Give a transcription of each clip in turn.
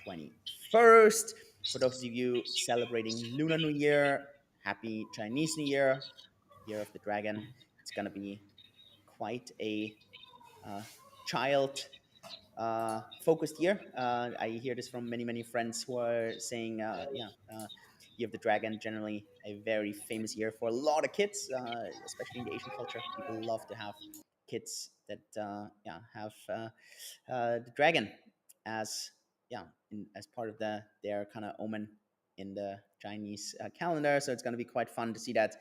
21st. For those of you celebrating Lunar New Year, happy Chinese New Year, Year of the Dragon. It's going to be quite a child focused year. I hear this from many friends who are saying, Year of the Dragon, generally a very famous year for a lot of kids, especially in the Asian culture. People love to have kids that have the dragon as as part of their kind of omen in the Chinese calendar. So it's going to be quite fun to see that.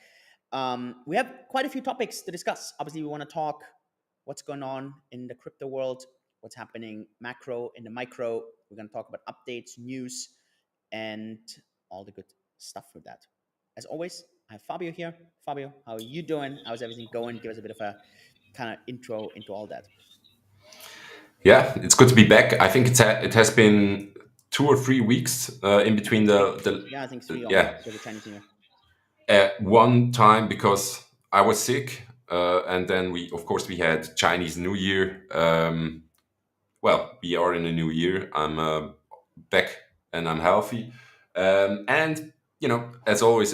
We have quite a few topics to discuss. Obviously, we want to talk what's going on in the crypto world, what's happening macro in the micro. We're going to talk about updates, news, and all the good stuff with that. As always, I have Fabio here. Fabio, how are you doing? How's everything going? Give us a bit of a kind of intro into all that. Yeah, it's good to be back. I think it has been 2 or 3 weeks in between I think three only yeah, because of Chinese New Year. one time because I was sick, and then we had Chinese New Year. Well, we are in a new year. I'm back and I'm healthy, and as always,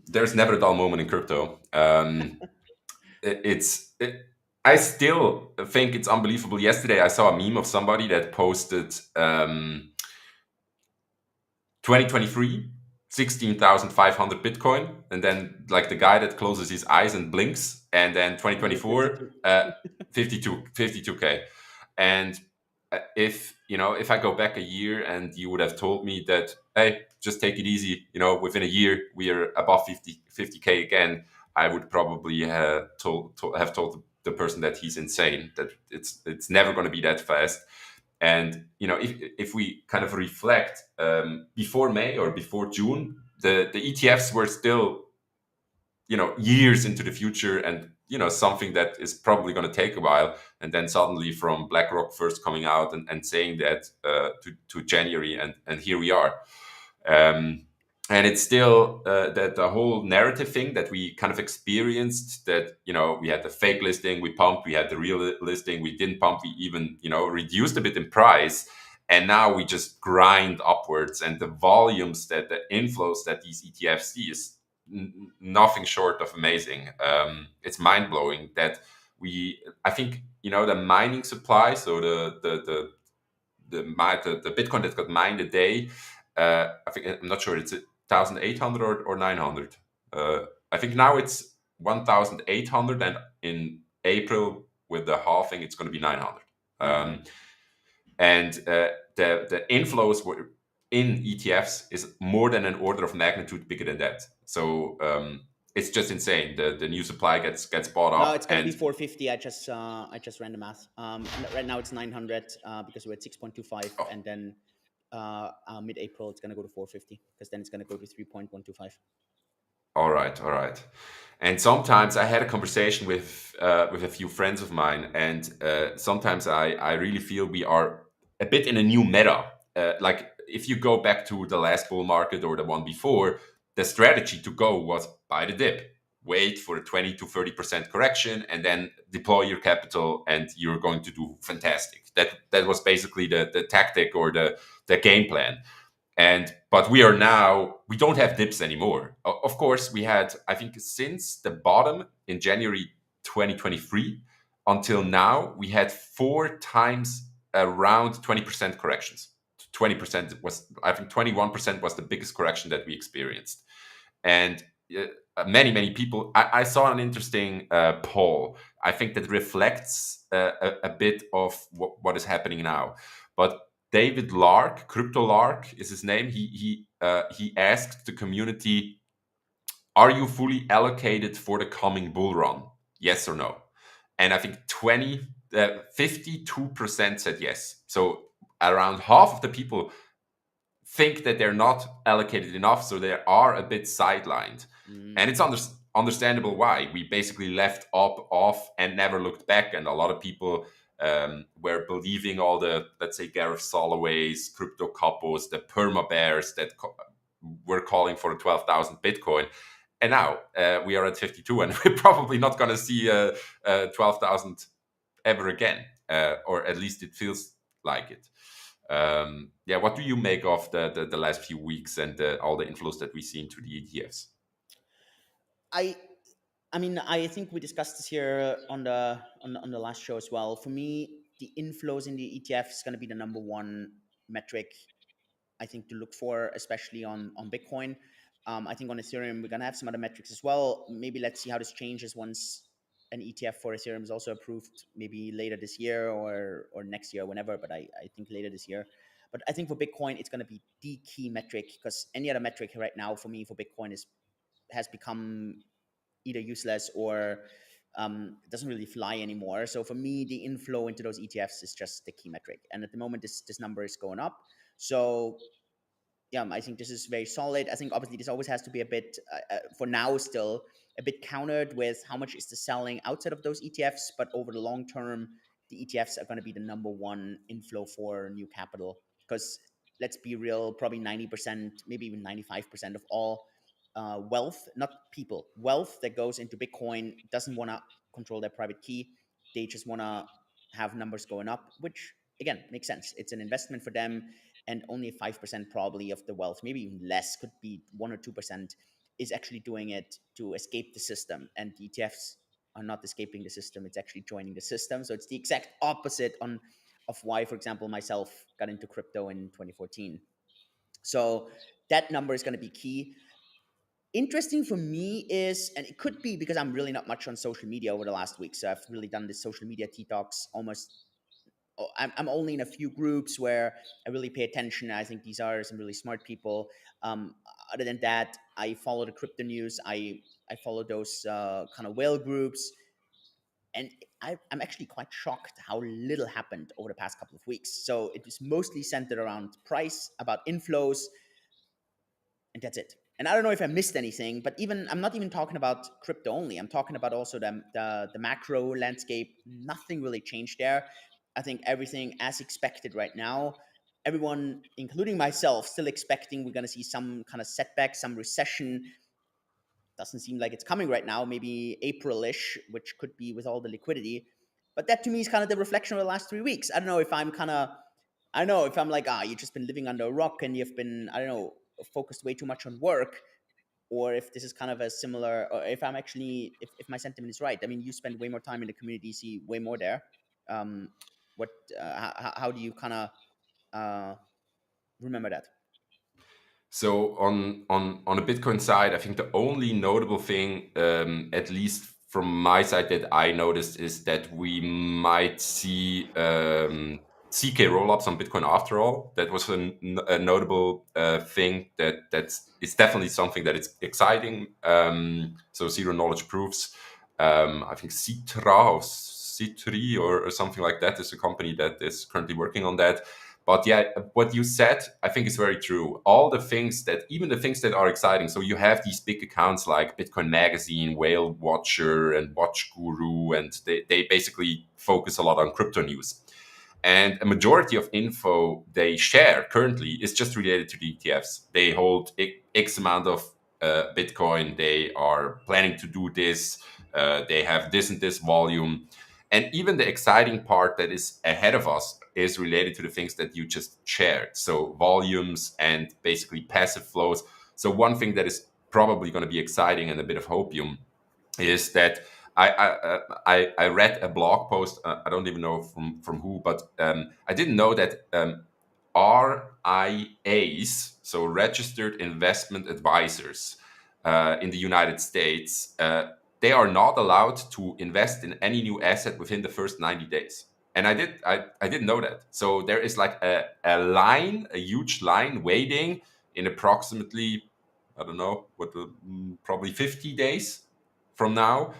there's never a dull moment in crypto. it, it's it, I still think it's unbelievable. Yesterday, I saw a meme of somebody that posted 2023, 16,500 Bitcoin, and then like the guy that closes his eyes and blinks, and then 2024, 52K. And if I go back a year and you would have told me that, hey, just take it easy, within a year we are above 50K again, I would probably have told the person that he's insane, that it's never going to be that fast. And if we kind of reflect, before May or before June, the ETFs were still years into the future, and something that is probably going to take a while. And then suddenly, from BlackRock first coming out and saying that, to January, and here we are. And it's still that the whole narrative thing that we kind of experienced, that we had the fake listing, we pumped, we had the real listing, we didn't pump, we even reduced a bit in price, and now we just grind upwards. And the volumes, that the inflows that these ETFs see is nothing short of amazing. It's mind-blowing that I think the mining supply, so the Bitcoin that got mined a day, I think, I'm not sure, it's 1,800 or 900. I think now it's 1,800, and in April with the halving it's going to be 900. And the inflows were in ETFs is more than an order of magnitude bigger than that. So it's just insane. The new supply gets bought up. No, it's going to be 450. I just ran the math. Right now it's 900 because we're at 6.25, and then mid-April it's going to go to 450 because then it's going to go to 3.125. All right. And sometimes I had a conversation with a few friends of mine, and sometimes I really feel we are a bit in a new meta. Like if you go back to the last bull market or the one before, the strategy to go was buy the dip, wait for a 20 to 30% correction, and then deploy your capital, and you're going to do fantastic. That was basically the tactic or the game plan. But we don't have dips anymore. Of course, we had, I think, since the bottom in January 2023 until now, we had 4 times around 20% corrections. 20% was, I think 21% was the biggest correction that we experienced. And many people, I saw an interesting poll, I think, that reflects a bit of what is happening now. But David Lark, Crypto Lark is his name. He asked the community, "Are you fully allocated for the coming bull run? Yes or no?" And I think 52% said yes. So around half of the people think that they're not allocated enough, so they are a bit sidelined. And it's understandable why. We basically left off and never looked back, and a lot of people were believing all the, let's say, Gareth Soloways, crypto couples, the perma bears that were calling for 12,000 Bitcoin. And now we are at 52, and we're probably not going to see 12,000 ever again, or at least it feels like it. Yeah, what do you make of the last few weeks and all the inflows that we see into the ETFs? I I mean, I think we discussed this here on the last show as well. For me, the inflows in the ETF is going to be the number one metric I think to look for, especially on Bitcoin. I think on Ethereum we're gonna have some other metrics as well. Maybe let's see how this changes once an ETF for Ethereum is also approved, maybe later this year or next year, whenever. But I think later this year. But I think for Bitcoin it's gonna be the key metric because any other metric right now for me for Bitcoin is has become either useless or doesn't really fly anymore. So for me, the inflow into those ETFs is just the key metric. And at the moment, this number is going up. So yeah, I think this is very solid. I think obviously this always has to be a bit, for now still, a bit countered with how much is the selling outside of those ETFs. But over the long term, the ETFs are going to be the number one inflow for new capital. Because let's be real, probably 90%, maybe even 95% of all wealth, not people, wealth that goes into Bitcoin doesn't want to control their private key. They just want to have numbers going up, which again makes sense. It's an investment for them, and only 5% probably of the wealth, maybe even less, could be 1 or 2%, is actually doing it to escape the system. And the ETFs are not escaping the system; it's actually joining the system. So it's the exact opposite on of why, for example, myself got into crypto in 2014. So that number is going to be key. Interesting for me is, and it could be because I'm really not much on social media over the last week. So I've really done this social media detox almost. I'm only in a few groups where I really pay attention. I think these are some really smart people. Um, Other than that, I follow the crypto news. I follow those kind of whale groups, and I'm actually quite shocked how little happened over the past couple of weeks. So it was mostly centered around price, about inflows, and that's it. And I don't know if I missed anything, but even I'm not even talking about crypto only. I'm talking about also the macro landscape. Nothing really changed there. I think everything as expected right now. Everyone, including myself, still expecting we're going to see some kind of setback, some recession. Doesn't seem like it's coming right now. Maybe April-ish, which could be with all the liquidity. But that to me is kind of the reflection of the last 3 weeks. I don't know if I'm kind of I don't know if I'm like, you've just been living under a rock and you've been, I don't know, focused way too much on work, or if this is kind of a similar, or if I'm actually, if my sentiment is right. I mean, you spend way more time in the community, see way more there. Um, what, how do you kind of uh, remember that? So on the Bitcoin side, I think the only notable thing, at least from my side, that I noticed is that we might see CK rollups on Bitcoin after all. That was a notable thing that is definitely something that is exciting. So zero knowledge proofs. I think Citra or Citri or something like that is a company that is currently working on that. But yeah, what you said, I think is very true. All the things that, even the things that are exciting. So you have these big accounts like Bitcoin Magazine, Whale Watcher, and Watch Guru, and they basically focus a lot on crypto news. And a majority of info they share currently is just related to the ETFs. They hold X amount of Bitcoin. They are planning to do this. They have this and this volume. And even the exciting part that is ahead of us is related to the things that you just shared. So volumes and basically passive flows. So one thing that is probably going to be exciting and a bit of hopium is that I read a blog post. I don't even know from who, but I didn't know that RIAs, so registered investment advisors, in the United States, they are not allowed to invest in any new asset within the first 90 days. And I didn't know that. So there is like a line, a huge line waiting in approximately, I don't know, probably 50 days from now.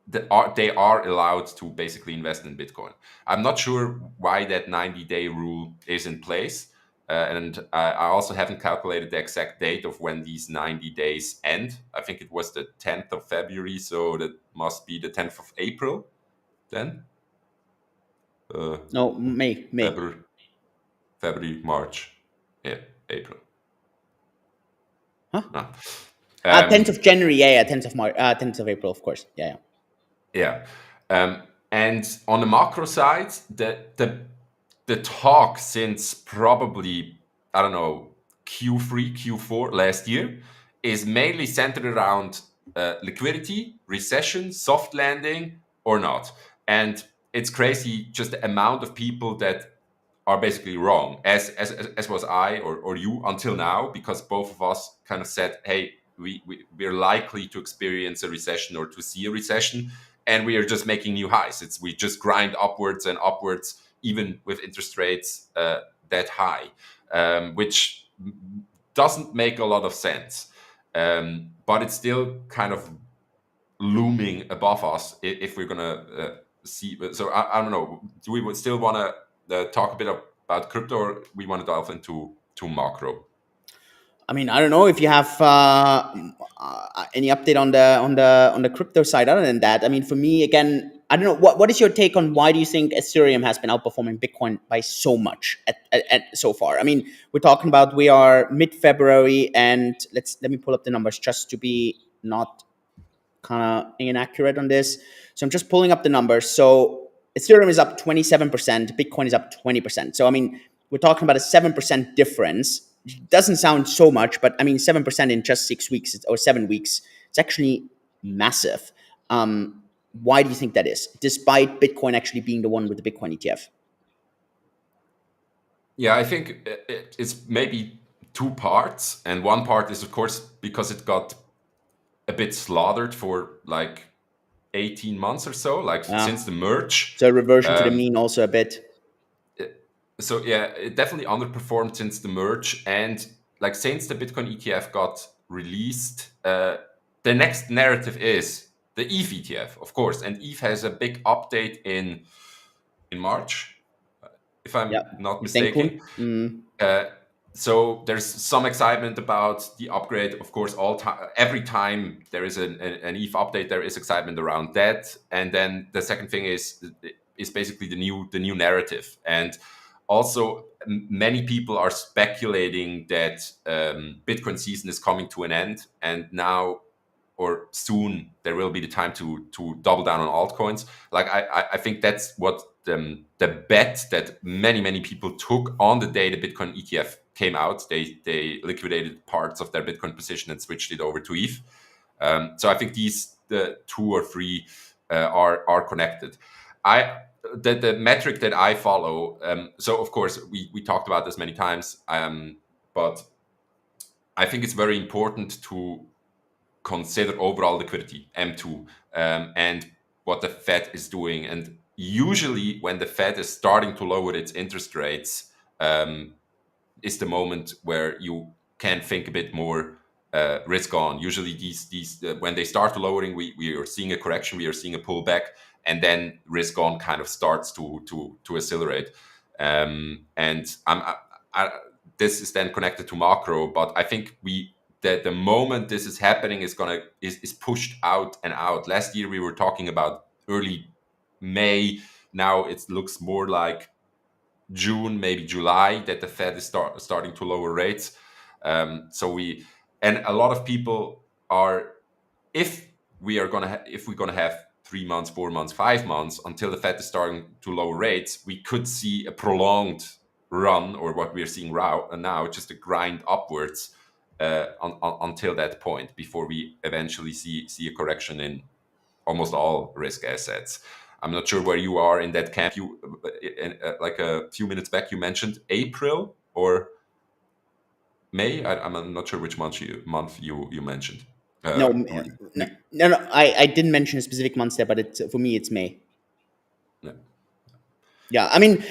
They are allowed to basically invest in Bitcoin. I'm not sure why that 90-day rule is in place. And I also haven't calculated the exact date of when these 90 days end. I think it was the 10th of February, so that must be the 10th of April then. Uh, No, May. February, February, March, yeah, April. Huh? No. 10th Um, of January, yeah, 10th of March, 10th of April, of course. Yeah, yeah. yeah. And on the macro side, the the talk since probably, I don't know, Q3, Q4 last year is mainly centered around liquidity, recession, soft landing, or not. And it's crazy just the amount of people that are basically wrong, as was I or you until now, because both of us kind of said, hey, we're likely to experience a recession or to see a recession, and we are just making new highs. We just grind upwards and upwards, even with interest rates that high, which doesn't make a lot of sense. But it's still kind of looming above us if we're gonna see. So I don't know. Do we would still want to talk a bit about crypto, or we want to delve into macro? I mean, I don't know if you have any update on the crypto side. Other than that, I mean, for me, again, I don't know what is your take on why do you think Ethereum has been outperforming Bitcoin by so much at so far? I mean, we're talking about we are mid February, and let me pull up the numbers just to be not kind of inaccurate on this. So I'm just pulling up the numbers. So Ethereum is up 27%, Bitcoin is up 20%. So I mean, we're talking about a 7% difference. It doesn't sound so much, but I mean, 7% in just 6 weeks or 7 weeks, it's actually massive. Why do you think that is, despite Bitcoin actually being the one with the Bitcoin ETF? Yeah, I think it's maybe two parts, and one part is of course because it got a bit slaughtered for like 18 months or so, like Yeah. since the merge. So reversion to the Um, mean also a bit. so yeah, it definitely underperformed since the merge, and like since the Bitcoin ETF got released, the next narrative is the ETH ETF, of course, and ETH has a big update in March, if I'm Yeah. not Ich denke mistaken. schon. Uh, so there's some excitement about the upgrade. Of course, every time there is an ETH update, there is excitement around that. And then the second thing is basically the new narrative. And also, many people are speculating that Bitcoin season is coming to an end, and now or soon there will be the time to double down on altcoins. Like I think that's what the bet that many people took on the day the Bitcoin ETF came out. They liquidated parts of their Bitcoin position and switched it over to ETH. So I think the two or three are connected. The metric that I follow. So of course we talked about this many times, but I think it's very important to consider overall liquidity, M2, and what the Fed is doing. And usually, when the Fed is starting to lower its interest rates, is the moment where you can think a bit more risk on. Usually, these when they start lowering, we are seeing a correction, we are seeing a pullback, and then risk on kind of starts to accelerate. And this is then connected to macro, but I think that the moment this is happening is pushed out and out. Last year we were talking about early May. Now it looks more like June, maybe July, that the Fed is starting to lower rates. And a lot of people are, if if we're gonna have 3 months, 4 months, 5 months until the Fed is starting to lower rates, we could see a prolonged run, or what we're seeing now, just a grind upwards until that point, before we eventually see a correction in almost all risk assets. I'm not sure where you are in that camp. You like a few minutes back, you mentioned April or May. I'm not sure which month you mentioned. No, Uh, no, no. I didn't mention a specific month there, but for me, it's May. yeah. Yeah, I mean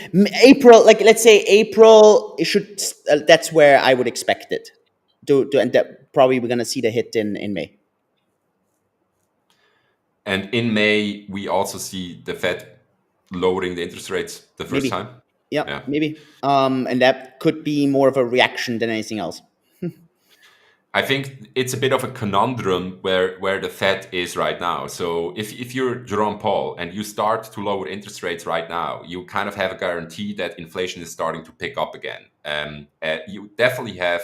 April. Like let's say April, it should. That's where I would expect it to end up. Probably we're gonna see the hit in May. And in May, we also see the Fed lowering the interest rates the first Maybe. time. Yeah, Yeah. maybe. And that could be more of a reaction than anything else. I think it's a bit of a conundrum where the Fed is right now. So if you're Jerome Powell and you start to lower interest rates right now, you kind of have a guarantee that inflation is starting to pick up again. You definitely have,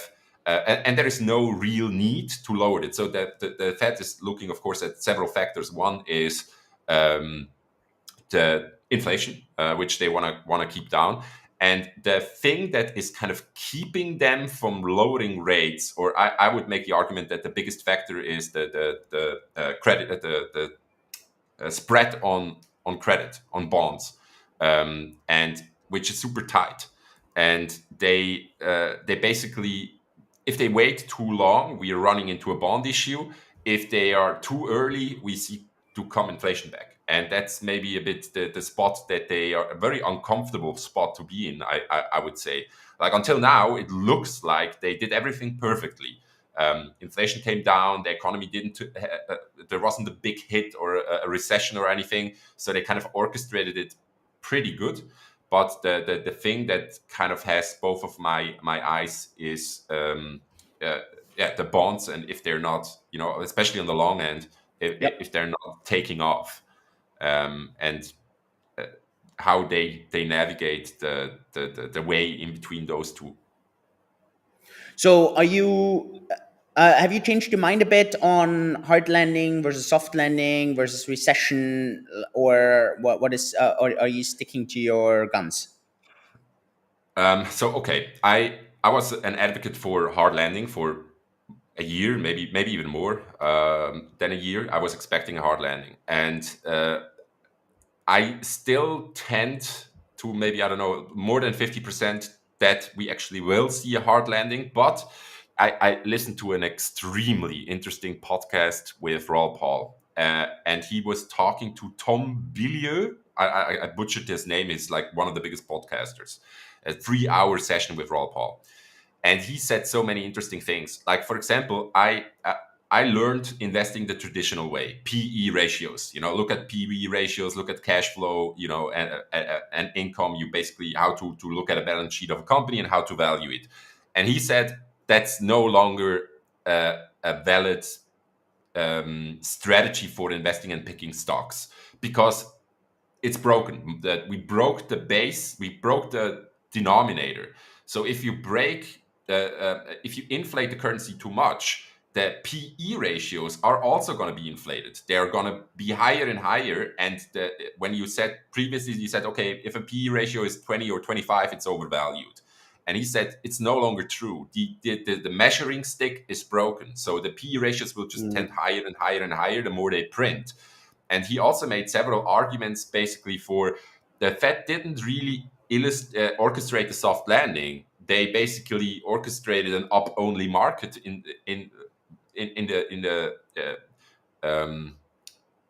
and there is no real need to lower it. So that the Fed is looking, of course, at several factors. One is the inflation, which they want to keep down, And the thing that is kind of keeping them from lowering rates, or I would make the argument that the biggest factor is the credit, the spread on credit on bonds, and which is super tight. And they basically, if they wait too long, we are running into a bond issue. If they are too early, we see to come inflation back. And that's maybe a bit the spot that they are a very uncomfortable spot to be in. I would say, like until now, it looks like they did everything perfectly. Inflation came down, the economy didn't, there wasn't a big hit or a recession or anything. So they kind of orchestrated it pretty good. But the thing that kind of has both of my eyes is, yeah, the bonds. And if they're not, especially on the long end, if Yep. they're not taking off, and uh, how they navigate the way in between those two. So, are you? Have you changed your mind a bit on hard landing versus soft landing versus recession, or what is? Or are you sticking to your guns? So okay, I was an advocate for hard landing for a year, maybe even more than a year. I was expecting a hard landing, and I still tend to, maybe, I don't know, more than 50% that we actually will see a hard landing. But I listened to an extremely interesting podcast with Raw Paul, and he was talking to Tom Billieux. I butchered his name. He's like one of the biggest podcasters. A 3 hour session with Raw Paul, and he said so many interesting things. Like, for example, I learned investing the traditional way, PE ratios. Look at PE ratios, look at cash flow, and income. You basically how to look at a balance sheet of a company and how to value it. And he said that's no longer a valid strategy for investing and picking stocks, because it's broken. That we broke the base, we broke the denominator. So if you inflate the currency too much, the PE ratios are also going to be inflated. They're going to be higher and higher. And when you said previously, you said, okay, if a PE ratio is 20 or 25, it's overvalued. And he said it's no longer true. The measuring stick is broken. So the PE ratios will just tend higher and higher and higher the more they print. And he also made several arguments basically for the Fed didn't really orchestrate the soft landing. They basically orchestrated an up-only market uh, um,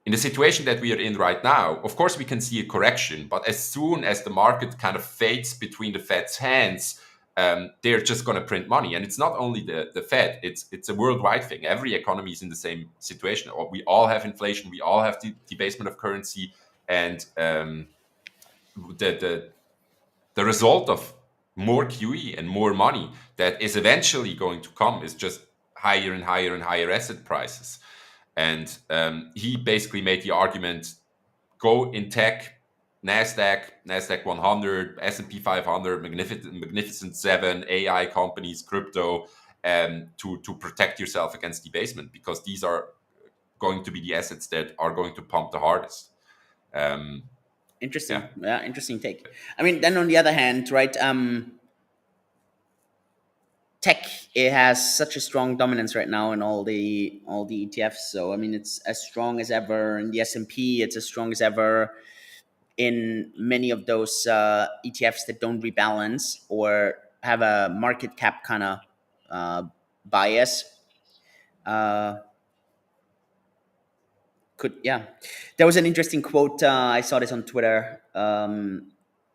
in the situation that we are in right now. Of course, we can see a correction, but as soon as the market kind of fades between the Fed's hands, they're just going to print money. And it's not only the Fed; it's a worldwide thing. Every economy is in the same situation. We all have inflation. We all have debasement of currency, and the the result of more QE and more money that is eventually going to come is just higher and higher and higher asset prices. And he basically made the argument: go in tech, Nasdaq 100, S&P 500, Magnificent Seven, AI companies, crypto, to protect yourself against debasement, because these are going to be the assets that are going to pump the hardest. Um, yeah, Interesting. Yeah, interesting take. I mean, then on the other hand, right? Tech, it has such a strong dominance right now in all the ETFs. So I mean, it's as strong as ever in the S&P. It's as strong as ever in many of those ETFs that don't rebalance or have a market cap kind of uh, bias. Uh, could yeah, there was an interesting quote. I saw this on Twitter, and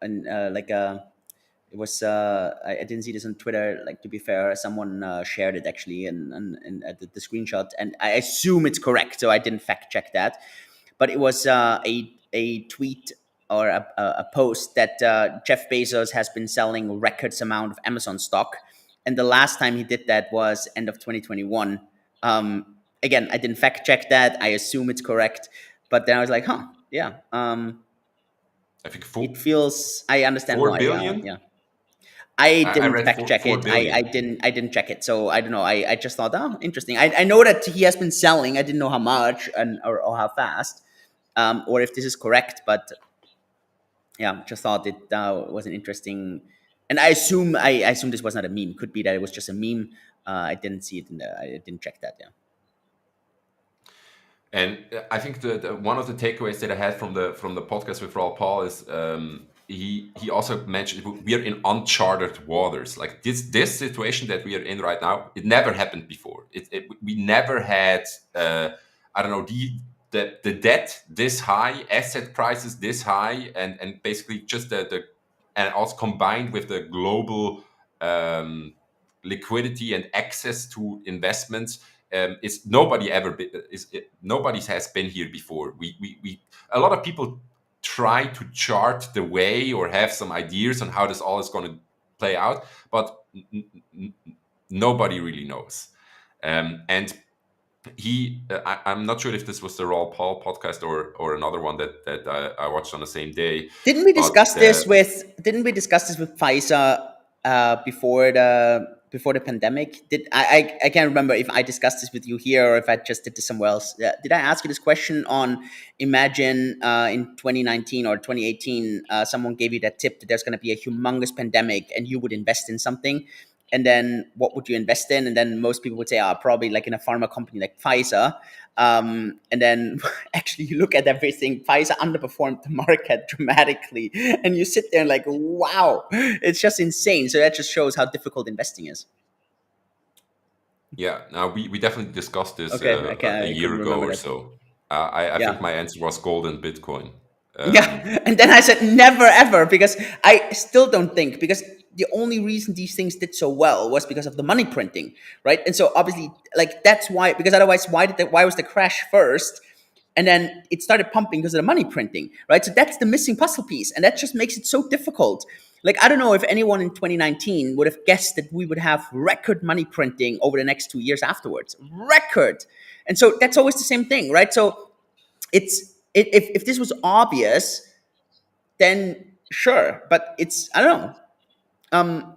like it was I didn't see this on Twitter. Like, to be fair, someone shared it actually, and the screenshot, and I assume it's correct. So I didn't fact check that, but it was a tweet or a post that Jeff Bezos has been selling records amount of Amazon stock, and the last time he did that was end of 2021. Again, I didn't fact check that. I assume it's correct, but then I was like, huh, yeah. I think It feels. I understand four why. billion. Yeah. I I didn't read fact check four it. I billion. didn't check it. So I don't know. I just thought, oh, interesting. I know that he has been selling. I didn't know how much or how fast, or if this is correct. But Yeah, just thought it was an interesting, and I assume this was not a meme. Could be that it was just a meme. I didn't see it in the. I didn't check that. Yeah. And I think the one of the takeaways that I had from the podcast with Raul Paul is he also mentioned we are in uncharted waters. Like this situation that we are in right now, it never happened before. We never had I don't know the debt this high, asset prices this high, and basically just the and also combined with the global liquidity and access to investments, is nobody ever nobody has been here before. We a lot of people try to chart the way or have some ideas on how this all is going to play out, but nobody really knows. And I'm not sure if this was the Raw Paul podcast or another one that I watched on the same day, Didn't we but discuss this with Didn't we discuss this with Pfizer before the pandemic? I can't remember if I discussed this with you here or if I just did this somewhere else. Did I ask you this question on imagine in 2019 or 2018 someone gave you that tip that there's going to be a humongous pandemic and you would invest in something, and then what would you invest in? And then most people would say, probably like in a pharma company like Pfizer. And then actually you look at everything, Pfizer underperformed the market dramatically. And you sit there and like, wow, it's just insane. So that just shows how difficult investing is. yeah, now we definitely discussed this Okay, a I year couldn't ago remember or that. so. I think Yeah. my answer was gold and Bitcoin. Yeah. And then I said never ever, because I still don't think, because the only reason these things did so well was because of the money printing, right? And so obviously, like, that's why, because otherwise why was the crash first? And then it started pumping because of the money printing, right? So that's the missing puzzle piece, and that just makes it so difficult. Like, I don't know if anyone in 2019 would have guessed that we would have record money printing over the next 2 years afterwards. Record. And so that's always the same thing, right? So if this was obvious, then sure, but it's, I don't know. Um,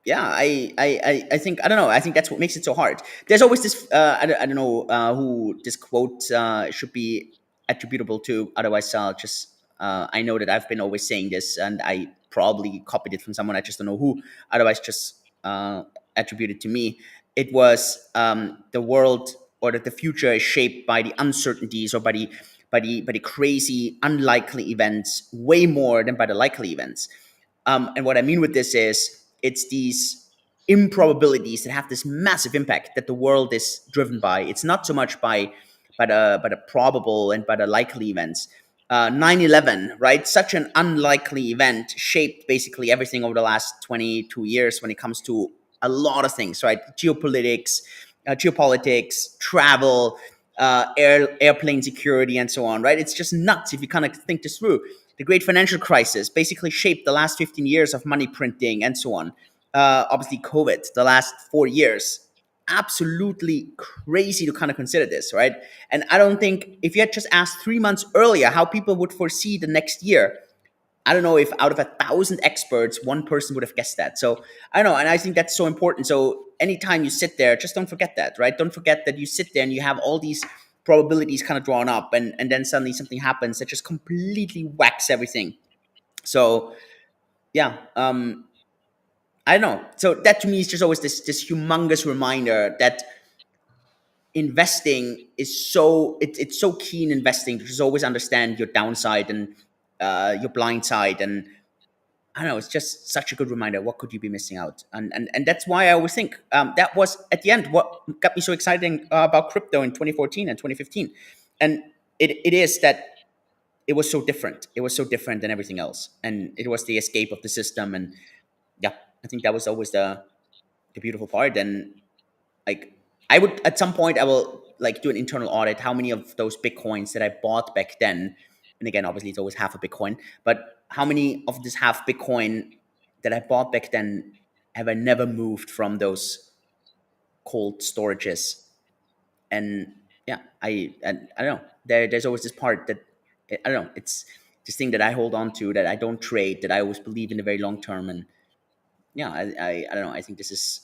yeah, I think, I don't know, I think that's what makes it so hard. There's always this I don't know who this quote should be attributable to, otherwise I'll just I know that I've been always saying this, and I probably copied it from someone, I just don't know who, otherwise just attributed to me. It was the world, or that the future is shaped by the uncertainties, or by the crazy unlikely events way more than by the likely events. And what I mean with this is, it's these improbabilities that have this massive impact that the world is driven by. It's not so much by the probable and by the likely events. 9/11, right? Such an unlikely event shaped basically everything over the last 22 years when it comes to a lot of things, right? Geopolitics, travel, airplane security, and so on, right? It's just nuts if you kind of think this through. The great financial crisis basically shaped the last 15 years of money printing and so on. Obviously, COVID, the last 4 years, absolutely crazy to kind of consider this, right? And I don't think, if you had just asked 3 months earlier how people would foresee the next year, I don't know if out of 1,000 experts, one person would have guessed that. So I don't know, and I think that's so important. So anytime you sit there, just don't forget that, right? Don't forget that you sit there and you have all these probabilities kind of drawn up, and then suddenly something happens that just completely whacks everything. So yeah, I don't know. So that to me is just always this humongous reminder that investing is it's so key in investing to just always understand your downside and your blind side. And I don't know, it's just such a good reminder. What could you be missing out? And that's why I always think that was at the end what got me so excited about crypto in 2014 and 2015. And it is that it was so different. It was so different than everything else, and it was the escape of the system. And yeah, I think that was always the beautiful part. And like, I would, at some point I will like do an internal audit, how many of those bitcoins that I bought back then, and again obviously it's always half a bitcoin, but how many of this half bitcoin that I bought back then have I never moved from those cold storages? And yeah, I don't know, there's always this part that I don't know, it's this thing that I hold on to, that I don't trade, that I always believe in the very long term. And yeah, I don't know, I think this is,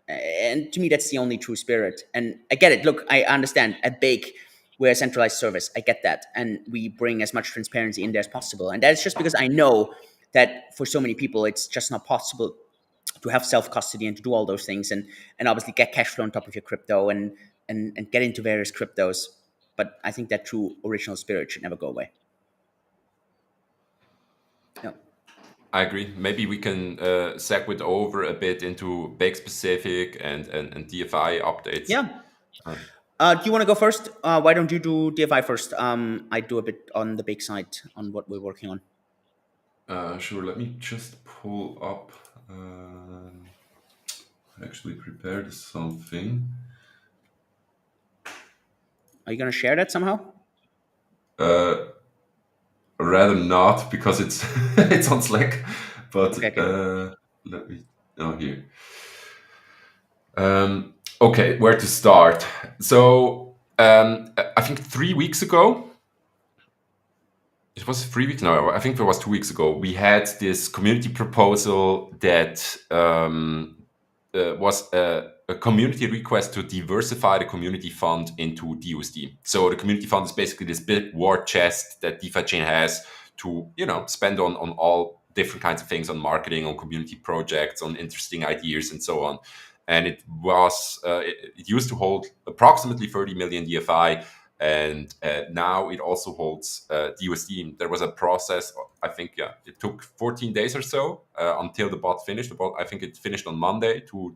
and to me that's the only true spirit. And I get it, look, I understand, at bake we're a centralized service. I get that, and we bring as much transparency in there as possible. And that's just because I know that for so many people, it's just not possible to have self custody and to do all those things, and obviously get cash flow on top of your crypto and get into various cryptos. But I think that true original spirit should never go away. No. I agree. Maybe we can segue over a bit into bake specific and DFI updates. Yeah. Uh, Do you want to go first? Why don't you do DFI first? I do a bit on the big side on what we're working on. sure. Let me just pull up. I actually prepared something. Are you going to share that somehow? Uh, Rather not because it's it's on Slack. But Okay, okay. let me. Oh, here. Okay, where to start? So I think 3 weeks ago, it was 3 weeks. No, I think it was 2 weeks ago. We had this community proposal that was a community request to diversify the community fund into DUSD. So the community fund is basically this big war chest that DeFiChain has to, spend on all different kinds of things, on marketing, on community projects, on interesting ideas, and so on. And it used to hold approximately 30 million DFI, and now it also holds DUSD. There was a process. I think it took 14 days or so until the bot finished. The bot, I think it finished on Monday to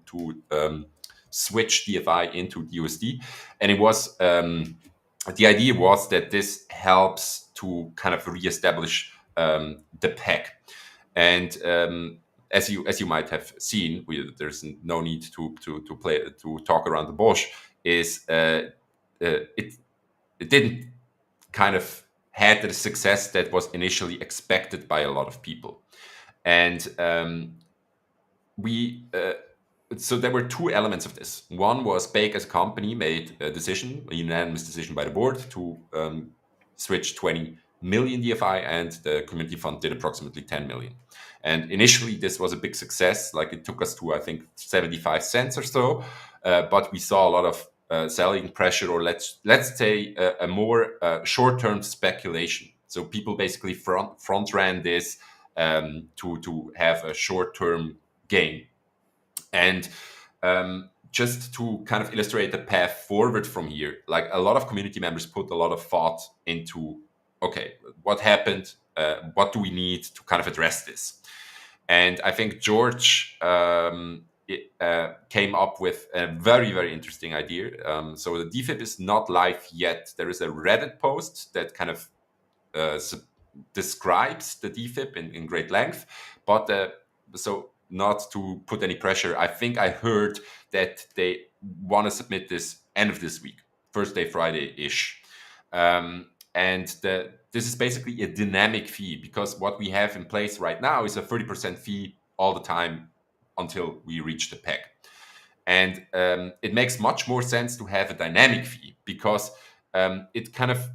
switch DFI into DUSD, and it was the idea was that this helps to kind of reestablish the peg. And as you might have seen, there's no need to talk around the bush. It didn't kind of had the success that was initially expected by a lot of people, and we. So there were two elements of this. One was Bake as a company made a unanimous decision by the board to switch 20 million DFI, and the community fund did approximately 10 million. And initially, this was a big success. Like, it took us to, I think, 75 cents or so. But we saw a lot of selling pressure, or let's say a more short-term speculation. So people basically front ran this to have a short-term gain. And just to kind of illustrate the path forward from here, like, a lot of community members put a lot of thought into, okay, what happened? What do we need to kind of address this? And I think George came up with a very, very interesting idea. So the DFIP is not live yet. There is a Reddit post that kind of describes the DFIP in great length, but so not to put any pressure, I think I heard that they want to submit this end of this week, Thursday, Friday-ish. And this is basically a dynamic fee, because what we have in place right now is a 30% fee all the time until we reach the peg. And it makes much more sense to have a dynamic fee, because it kind of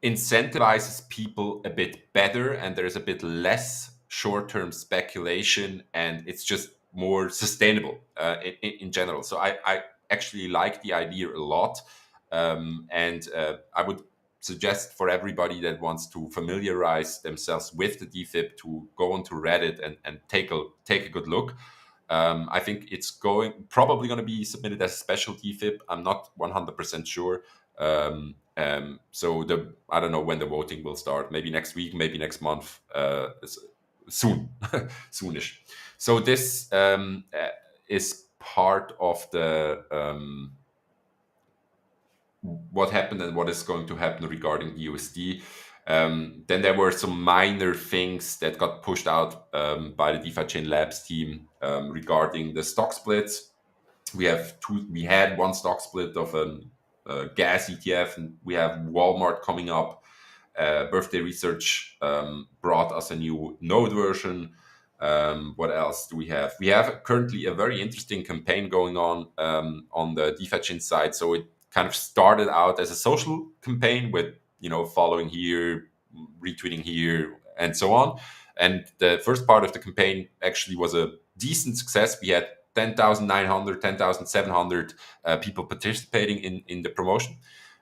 incentivizes people a bit better, and there's a bit less short-term speculation, and it's just more sustainable in general. So I actually like the idea a lot, and I would suggest for everybody that wants to familiarize themselves with the DFIP to go onto Reddit and take a good look. I think it's probably going to be submitted as a special DFIP. I'm not 100% sure. So I don't know when the voting will start. Maybe next week, maybe next month. Soon, soonish. So this is part of the what happened and what is going to happen regarding the USD. Then there were some minor things that got pushed out by the DeFiChain Labs team regarding the stock splits. We had one stock split of a gas ETF, and we have Walmart coming up. Birthday Research brought us a new node version. What else do we have? We have currently a very interesting campaign going on the DeFiChain side. So it kind of started out as a social campaign with, following here, retweeting here, and so on. And the first part of the campaign actually was a decent success. We had 10,900, 10,700 people participating in the promotion.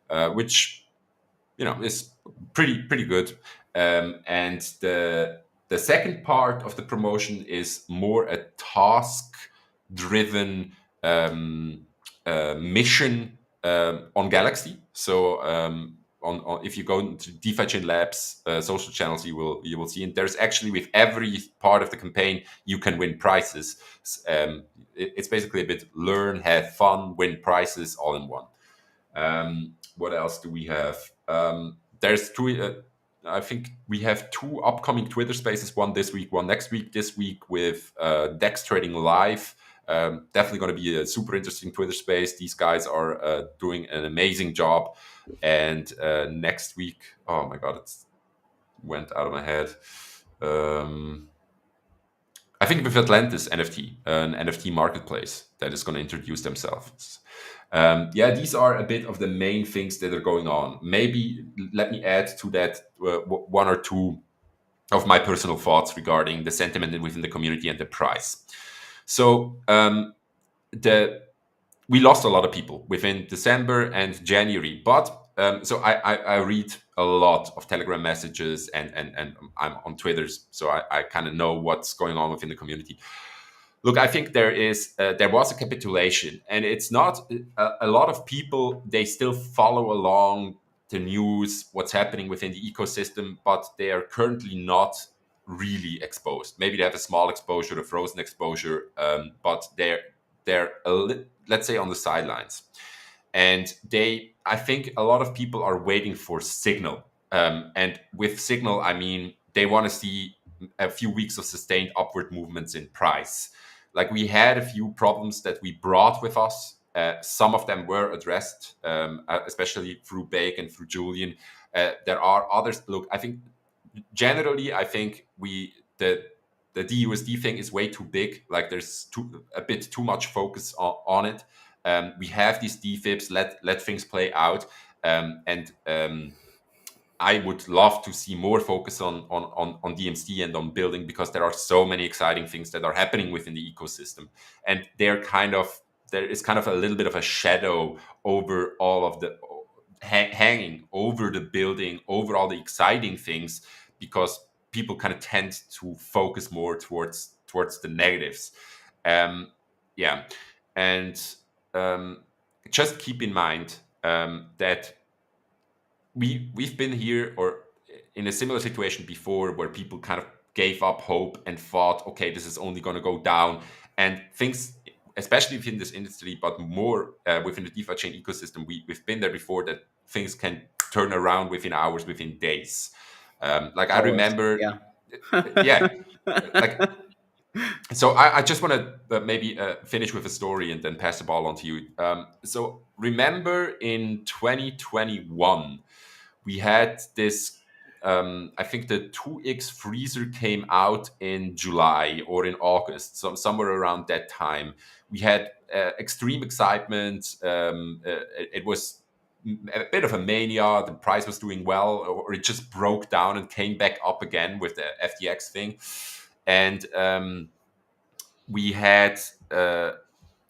which is pretty good. And the second part of the promotion is more a task driven mission on Galaxy. So if you go into DeFiChain Labs social channels, you will see, and there's actually, with every part of the campaign, you can win prizes. It's basically a bit learn, have fun, win prizes all in one. What else do we have? There's two. I think we have two upcoming Twitter Spaces. One this week, one next week. This week with Dex Trading Live. Definitely going to be a super interesting Twitter Space. These guys are doing an amazing job. And next week, oh my god, it went out of my head. I think with Atlantis NFT, an NFT marketplace that is going to introduce themselves. These are a bit of the main things that are going on. Maybe let me add to that one or two of my personal thoughts regarding the sentiment within the community and the price. So we lost a lot of people within December and January, but so I read a lot of Telegram messages and I'm on Twitters, so I kind of know what's going on within the community. Look, I think there was a capitulation, and it's not a lot of people. They still follow along the news, what's happening within the ecosystem, but they are currently not really exposed. Maybe they have a small exposure, a frozen exposure, but they're let's say on the sidelines. And I think a lot of people are waiting for signal. And with signal, I mean, they want to see a few weeks of sustained upward movements in price. Like, we had a few problems that we brought with us. Some of them were addressed, especially through Bake and through Julian. There are others. Look, I think generally, I think the DUSD thing is way too big. Like, there's a bit too much focus on it. We have these DFIPs, let things play out. I would love to see more focus on DMC and on building, because there are so many exciting things that are happening within the ecosystem. And there is kind of a little bit of a shadow over all of the hanging over the building, over all the exciting things, because people kind of tend to focus more towards the negatives. Yeah. And just keep in mind that we've been here or in a similar situation before, where people kind of gave up hope and thought, okay, this is only going to go down, and things, especially within this industry, but more within the DeFiChain ecosystem, we've been there before, that things can turn around within hours, within days. Like, I Hours. remember, Yeah. yeah, like, so I just want to maybe finish with a story and then pass the ball on to you. So remember in 2021, we had this, I think the 2x freezer came out in July or in August, somewhere around that time. We had extreme excitement. It was a bit of a mania. The price was doing well, or it just broke down and came back up again with the FTX thing. And we had the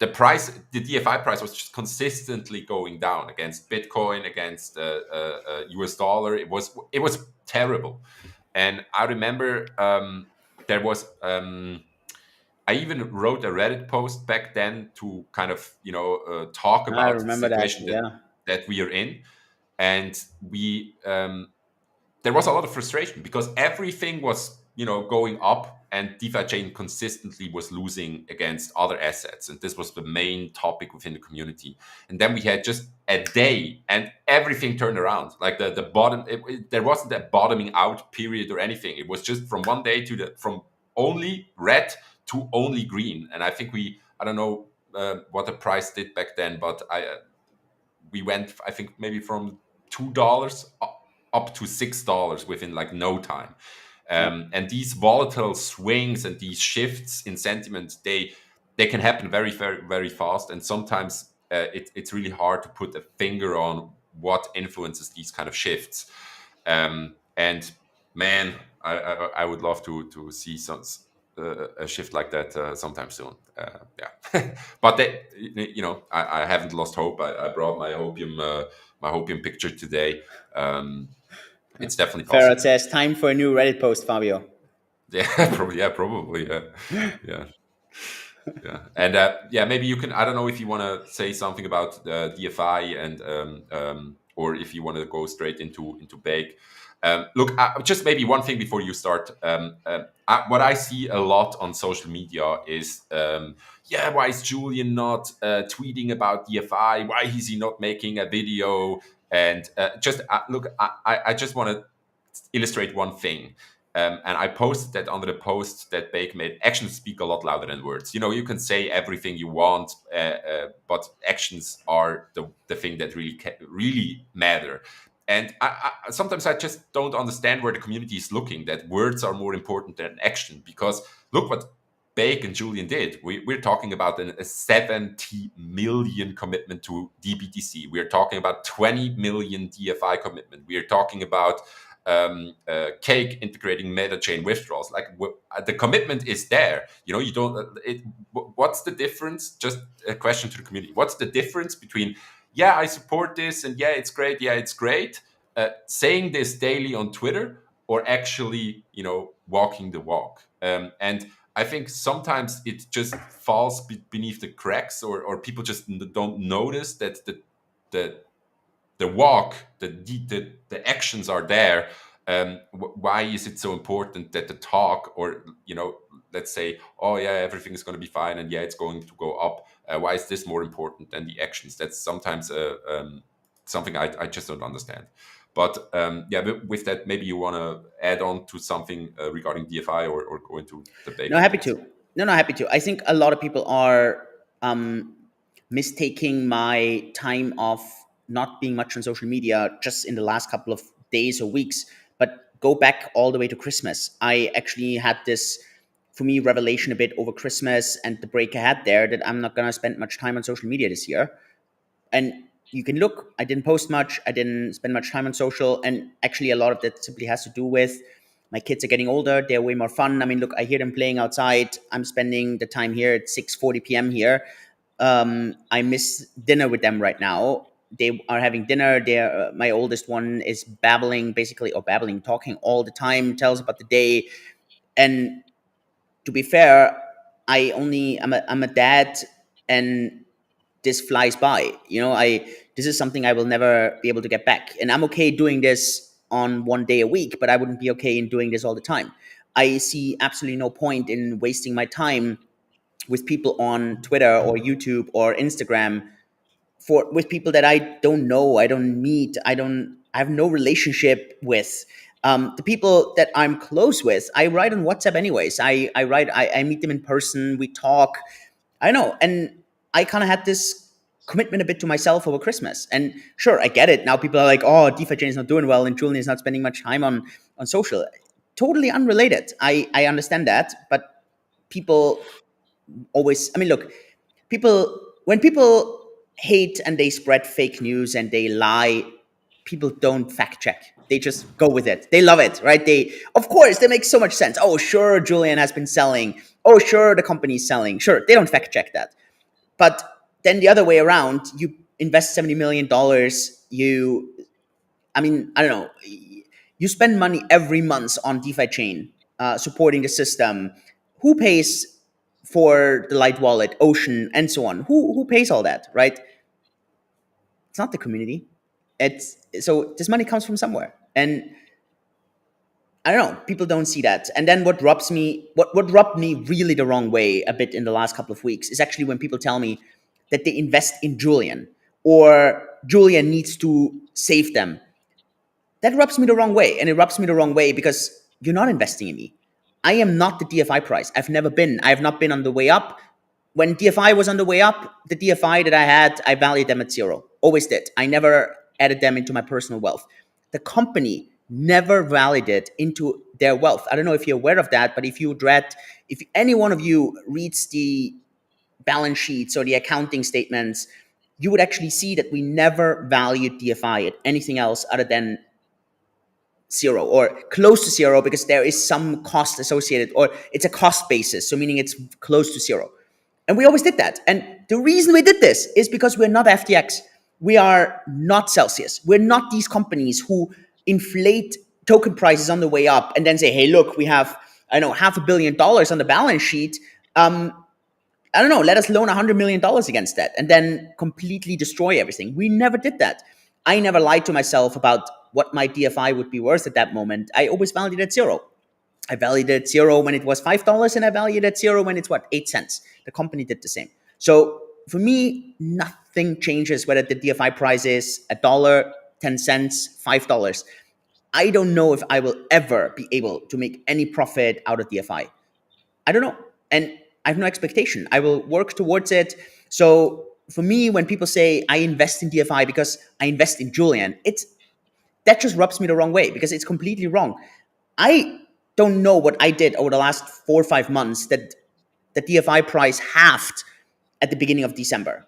DFI price was just consistently going down against Bitcoin, against US dollar. It was terrible. And I remember there was I even wrote a Reddit post back then to kind of talk I about the remember that. situation Yeah. that we are in. And we there was a lot of frustration, because everything was going up, and DeFiChain consistently was losing against other assets, and this was the main topic within the community. And then we had just a day and everything turned around. Like the bottom, there wasn't a bottoming out period or anything. It was just from one day from only red to only green. And I think I don't know what the price did back then, but we went, I think, maybe from $2 up to $6 within like no time. And these volatile swings and these shifts in sentiment, they can happen very, very, very fast. And sometimes it's really hard to put a finger on what influences these kind of shifts. And man, I would love to see a shift like that sometime soon. Yeah, but I haven't lost hope. I brought my my hopium picture today. It's definitely Ferret possible. says, time for a new Reddit post, Fabio. Yeah, probably. Yeah, probably. Yeah, yeah. Yeah, and yeah, maybe you can. I don't know if you want to say something about DFI and or if you want to go straight into Bake. Look, just maybe one thing before you start. What I see a lot on social media is, yeah, why is Julian not tweeting about DFI? Why is he not making a video? And just look, I just want to illustrate one thing. And I posted that under the post that Bake made. Actions speak a lot louder than words. You know, you can say everything you want, but actions are the thing that really matter. And sometimes I just don't understand where the community is looking, that words are more important than action. Because look what Bake and Julian did. We're talking about a 70 million commitment to DBTC. We're talking about 20 million DFI commitment. We are talking about Cake integrating meta chain withdrawals. Like the commitment is there. You know, you don't. What's the difference? Just a question to the community. What's the difference between, yeah, I support this, and yeah, it's great. Yeah, it's great. Saying this daily on Twitter, or actually, you know, walking the walk. And I think sometimes it just falls beneath the cracks, or people just don't notice that the walk, the actions are there. Why is it so important that the talk, or you know, let's say, oh yeah, everything is going to be fine, and yeah, it's going to go up. Why is this more important than the actions? That's sometimes something I just don't understand. But yeah, with that, maybe you want to add on to something regarding DFI, or go into the bake No, a little happy bit. to. No, happy to. I think a lot of people are um, mistaking my time of not being much on social media just in the last couple of days or weeks, but go back all the way to Christmas. I actually had this, for me, revelation a bit over Christmas and the break I had there, that I'm not going to spend much time on social media this year. And you can look, I didn't post much, I didn't spend much time on social, and actually a lot of that simply has to do with my kids are getting older, they're way more fun. I mean, look, I hear them playing outside, I'm spending the time here at 6:40 p.m. here. I miss dinner with them right now. They are having dinner. They're my oldest one is babbling, basically, or babbling, talking all the time, tells about the day. And to be fair, I'm a dad, and this flies by. You know, I this is something I will never be able to get back. And I'm okay doing this on one day a week, but I wouldn't be okay in doing this all the time. I see absolutely no point in wasting my time with people on Twitter or YouTube or Instagram for with people that I don't know, I don't meet, I have no relationship with. The people that I'm close with, I write on WhatsApp anyways. I meet them in person, we talk. I know. And I kind of had this commitment a bit to myself over Christmas. And sure, I get it. Now people are like, oh, DeFiChain is not doing well and Julian is not spending much time on social. Totally unrelated. I understand that. But people always, I mean, look, when people hate and they spread fake news and they lie, people don't fact check. They just go with it. They love it, right? Of course, they make so much sense. Oh, sure, Julian has been selling. Oh, sure, the company's selling. Sure, they don't fact check that. But then the other way around, you invest $70 million. I mean, I don't know. You spend money every month on DeFiChain, supporting the system. Who pays for the Light Wallet, Ocean, and so on? Who pays all that, right? It's not the community. It's so this money comes from somewhere, and I don't know. People don't see that. And then what rubbed me really the wrong way a bit in the last couple of weeks is actually when people tell me that they invest in Julian, or Julian needs to save them. That rubs me the wrong way. And it rubs me the wrong way because you're not investing in me. I am not the DFI price. I've never been. I have not been on the way up. When DFI was on the way up, the DFI that I had, I valued them at zero. Always did. I never added them into my personal wealth. The company never valued it into their wealth. I don't know if you're aware of that, but if any one of you reads the balance sheets or the accounting statements, you would actually see that we never valued DFI at anything else other than zero or close to zero, because there is some cost associated, or it's a cost basis, so meaning it's close to zero. And we always did that. And the reason we did this is because we're not FTX. We are not Celsius. We're not these companies who inflate token prices on the way up and then say, hey, look, we have, I don't know, $500 million on the balance sheet. I don't know, let us loan $100 million against that and then completely destroy everything. We never did that. I never lied to myself about what my DFI would be worth at that moment. I always valued it at zero. I valued it at zero when it was $5, and I valued it at zero when it's what, 8 cents. The company did the same. So for me, nothing changes whether the DFI price is a dollar, 10 cents, $5. I don't know if I will ever be able to make any profit out of DFI. I don't know. And I have no expectation. I will work towards it. So for me, when people say I invest in DFI because I invest in Julian, that just rubs me the wrong way because it's completely wrong. I don't know what I did over the last 4 or 5 months that the DFI price halved at the beginning of December.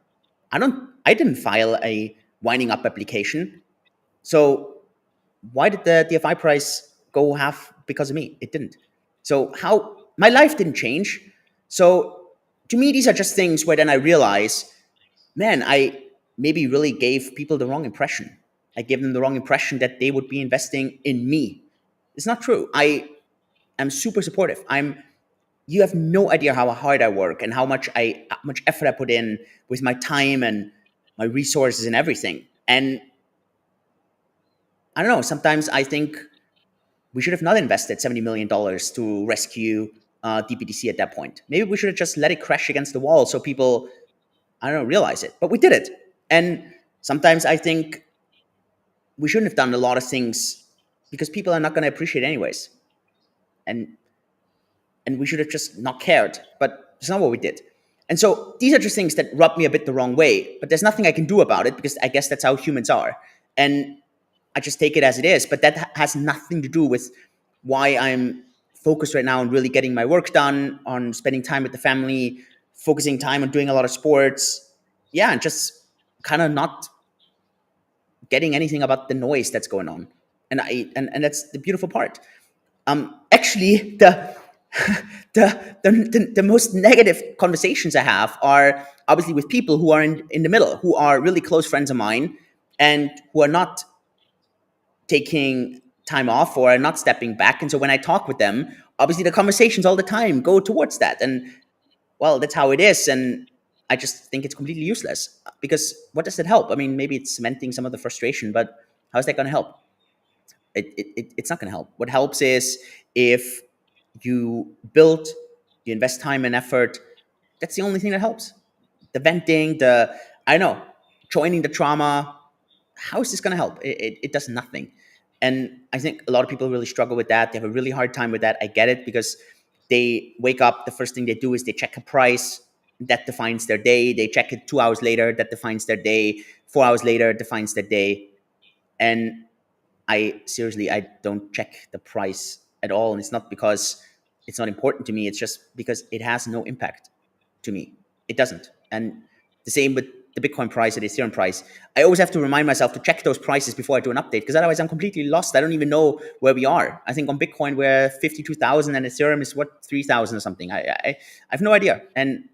I didn't file a winding up application. So why did the DFI price go half because of me? It didn't. So how my life didn't change. So to me, these are just things where then I realize, man, I maybe really gave people the wrong impression. I gave them the wrong impression that they would be investing in me. It's not true. I am super supportive. You have no idea how hard I work and how much effort I put in with my time and my resources and everything. And I don't know, sometimes I think we should have not invested $70 million to rescue DPDC at that point. Maybe we should have just let it crash against the wall so people, I don't know, realize it. But we did it. And sometimes I think we shouldn't have done a lot of things because people are not going to appreciate anyways. And we should have just not cared. But it's not what we did. And so these are just things that rub me a bit the wrong way. But there's nothing I can do about it because I guess that's how humans are. And I just take it as it is. But that has nothing to do with why I'm focused right now on really getting my work done, on spending time with the family, focusing time on doing a lot of sports. Yeah, and just kind of not getting anything about the noise that's going on. And that's the beautiful part. Actually, the most negative conversations I have are obviously with people who are in the middle, who are really close friends of mine and who are not taking time off or are not stepping back. And so when I talk with them, obviously the conversations all the time go towards that. And well, that's how it is. And I just think it's completely useless because what does it help? I mean, maybe it's cementing some of the frustration, but how is that going to help? It's not going to help. What helps is if you build, you invest time and effort. That's the only thing that helps. The venting, I know, joining the trauma. How is this going to help? It does nothing. And I think a lot of people really struggle with that. They have a really hard time with that. I get it because they wake up, the first thing they do is they check a price. That defines their day. They check it 2 hours later. That defines their day. 4 hours later, defines their day. And I don't check the price at all. And it's not because it's not important to me. It's just because it has no impact to me. It doesn't. And the same with the Bitcoin price or the Ethereum price. I always have to remind myself to check those prices before I do an update because otherwise I'm completely lost. I don't even know where we are. I think on Bitcoin we're 52,000 and Ethereum is what, 3,000 or something. I have no idea. And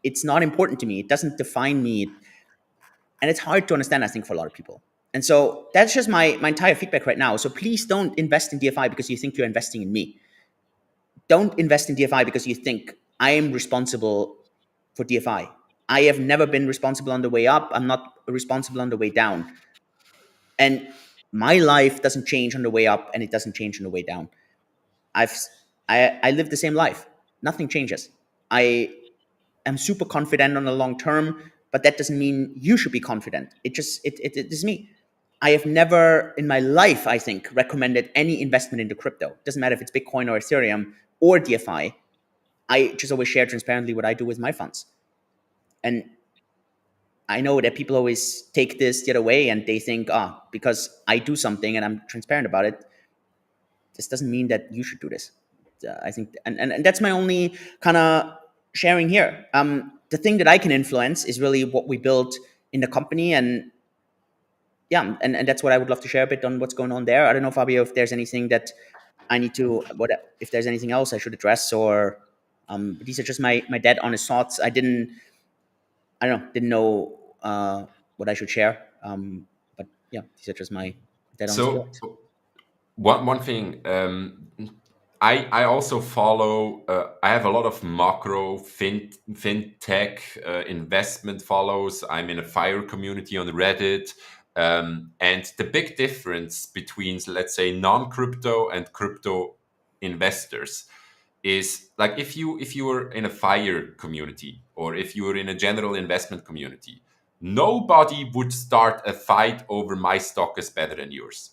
it's not important to me. It doesn't define me. And it's hard to understand, I think, for a lot of people. And so that's just my entire feedback right now. So please don't invest in DFI because you think you're investing in me. Don't invest in DFI because you think I am responsible for DFI. I have never been responsible on the way up. I'm not responsible on the way down. And my life doesn't change on the way up and it doesn't change on the way down. I've I live the same life. Nothing changes. I am super confident on the long term, but that doesn't mean you should be confident. It is me. I have never in my life, I think, recommended any investment into crypto. It doesn't matter if it's Bitcoin or Ethereum or DFI. I just always share transparently what I do with my funds. And I know that people always take this the other way and they think, because I do something and I'm transparent about it, this doesn't mean that you should do this. I think, and that's my only kind of sharing here. The thing that I can influence is really what we built in the company, and yeah, and that's what I would love to share a bit on what's going on there. I don't know, Fabio, if there's anything that I need to, if there's anything else I should address, or these are just my dead honest thoughts. I don't know what I should share. But yeah, these are just my dead-on So thoughts. one thing, I also follow. I have a lot of macro fintech investment follows. I'm in a fire community on Reddit, and the big difference between, let's say, non-crypto and crypto investors is, like, if you were in a fire community, or if you were in a general investment community, nobody would start a fight over my stock is better than yours.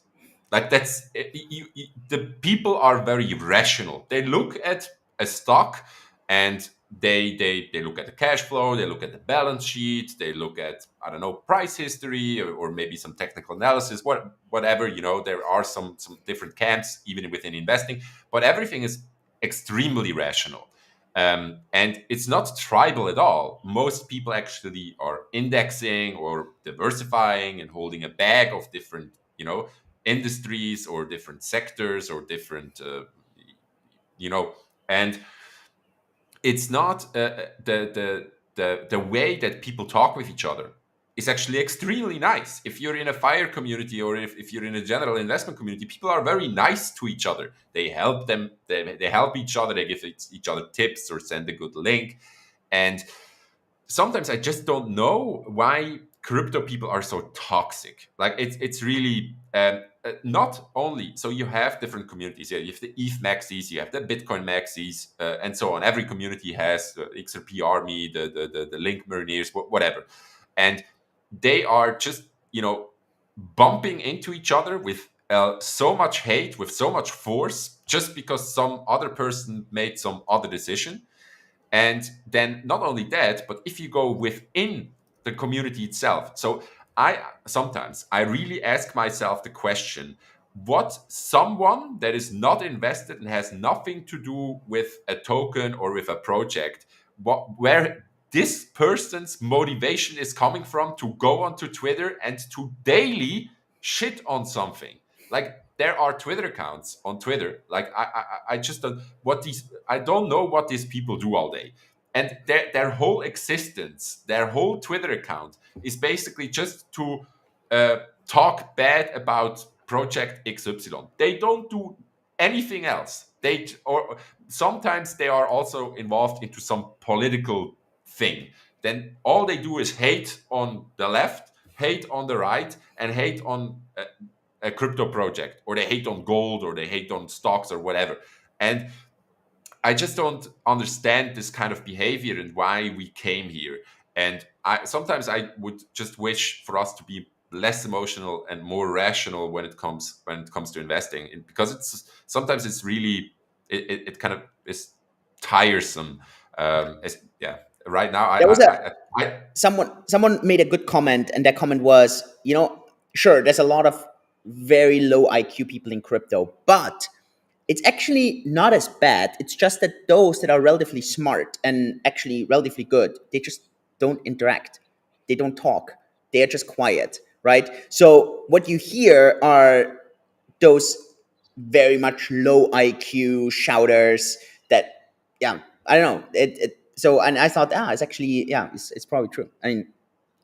Like, that's the people are very rational. They look at a stock, and they look at the cash flow, they look at the balance sheet, they look at, I don't know, price history, or maybe some technical analysis, whatever. There are some different camps even within investing, but everything is extremely rational. And it's not tribal at all. Most people actually are indexing or diversifying and holding a bag of different, industries or different sectors or different, you know, and it's not the way that people talk with each other is actually extremely nice. If you're in a fire community, or if you're in a general investment community, people are very nice to each other. They help them, they help each other, they give each other tips or send a good link. And sometimes I just don't know why crypto people are so toxic. Like, it's really, not only, so you have different communities. Yeah, you have the ETH maxis, you have the Bitcoin maxis, and so on. Every community has XRP army, the Link Marineers, whatever, and they are just, bumping into each other with so much hate, with so much force, just because some other person made some other decision. And then not only that, but if you go within the community itself. So I really ask myself the question, what someone that is not invested and has nothing to do with a token or with a project, where this person's motivation is coming from to go onto Twitter and to daily shit on something. Like, there are Twitter accounts on Twitter. Like, I just don't, I don't know what these people do all day. And their whole existence, their whole Twitter account is basically just to talk bad about project XY. They don't do anything else. Or sometimes they are also involved into some political thing. Then all they do is hate on the left, hate on the right, and hate on a crypto project, or they hate on gold, or they hate on stocks, or whatever. And I just don't understand this kind of behavior and why we came here. And I would just wish for us to be less emotional and more rational when it comes to investing, because it's really, it kind of is tiresome. Yeah, right now There was a I someone made a good comment, and that comment was, sure, there's a lot of very low IQ people in crypto, but it's actually not as bad. It's just that those that are relatively smart and actually relatively good, they just don't interact. They don't talk. They are just quiet, right? So what you hear are those very much low IQ shouters that, yeah, I don't know. So, and I thought, it's actually, yeah, it's probably true. I mean,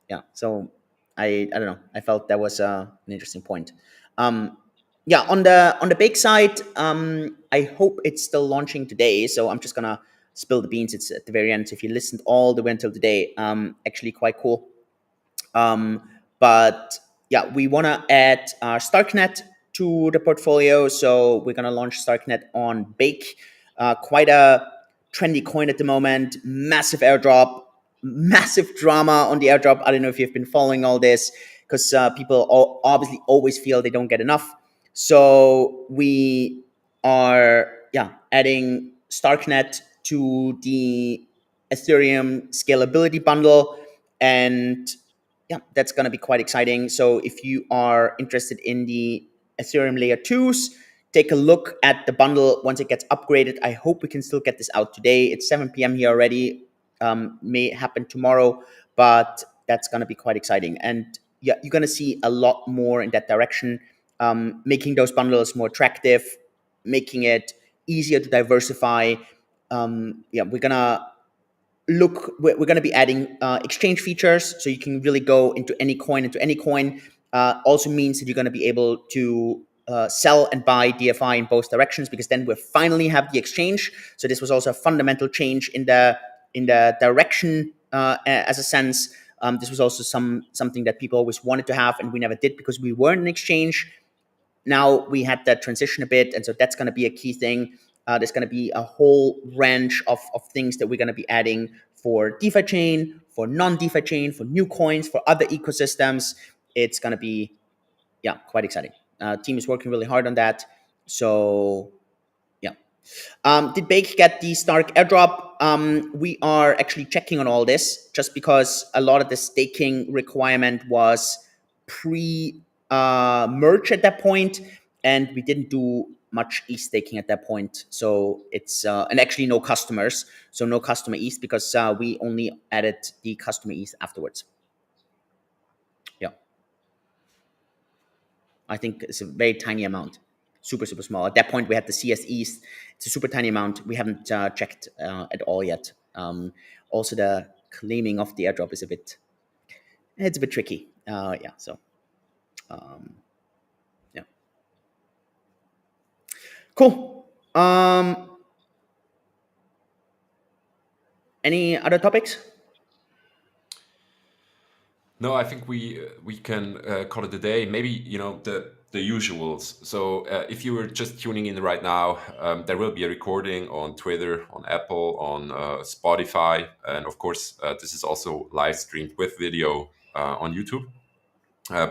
yeah. So I don't know. I felt that was an interesting point. Um, yeah, on the big side, I hope it's still launching today. So I'm just gonna spill the beans. It's at the very end. So if you listened all the way until today, actually quite cool. Um, but yeah, we want to add Starknet to the portfolio. So we're going to launch Starknet on Bake. Quite a trendy coin at the moment. Massive airdrop, massive drama on the airdrop. I don't know if you've been following all this, because people obviously always feel they don't get enough. So we are, yeah, adding Starknet to the Ethereum scalability bundle. And yeah, that's going to be quite exciting. So if you are interested in the Ethereum layer 2s, take a look at the bundle once it gets upgraded. I hope we can still get this out today. It's 7 p.m. here already. May happen tomorrow, but that's going to be quite exciting. And yeah, you're going to see a lot more in that direction, making those bundles more attractive, making it easier to diversify. Yeah, we're going to look, we're going to be adding exchange features, so you can really go into any coin, also means that you're going to be able to sell and buy DFI in both directions, because then we finally have the exchange. So this was also a fundamental change in the direction, as a sense. This was also something that people always wanted to have, and we never did because we weren't an exchange. Now we had that transition a bit, and so that's going to be a key thing. There's going to be a whole range of things that we're going to be adding for DeFiChain, for non-DeFiChain, for new coins, for other ecosystems. It's going to be, yeah, quite exciting. Team is working really hard on that. So yeah. Did Bake get the Stark airdrop? We are actually checking on all this, just because a lot of the staking requirement was pre merge at that point, and we didn't do much ETH staking at that point. So it's and actually no customers, so no customer ETH, because we only added the customer ETH afterwards. Yeah, I think it's a very tiny amount, super small. At that point, we had the CS East. It's a super tiny amount. We haven't checked at all yet. Also, the claiming of the airdrop is it's a bit tricky. Yeah, so um, yeah, cool. Any other topics? No, I think we can call it a day. Maybe the usuals. So if you were just tuning in right now, there will be a recording on Twitter, on Apple, on Spotify, and of course this is also live streamed with video on YouTube.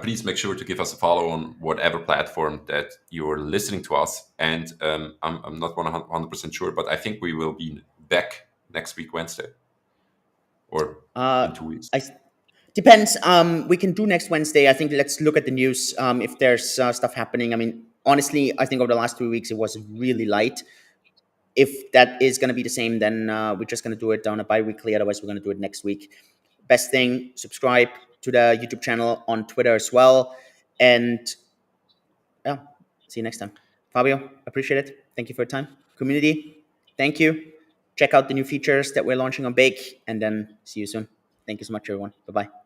Please make sure to give us a follow on whatever platform that you're listening to us. And I'm not 100% sure, but I think we will be back next week Wednesday, or in 2 weeks. Depends. We can do next Wednesday. I think let's look at the news. If there's stuff happening. I mean, honestly, I think over the last 2 weeks it was really light. If that is going to be the same, then we're just going to do it on a bi-weekly. Otherwise, we're going to do it next week. Best thing, subscribe to the YouTube channel, on Twitter as well. And yeah, see you next time. Fabio, appreciate it. Thank you for your time. Community, thank you. Check out the new features that we're launching on Bake, and then see you soon. Thank you so much, everyone. Bye-bye.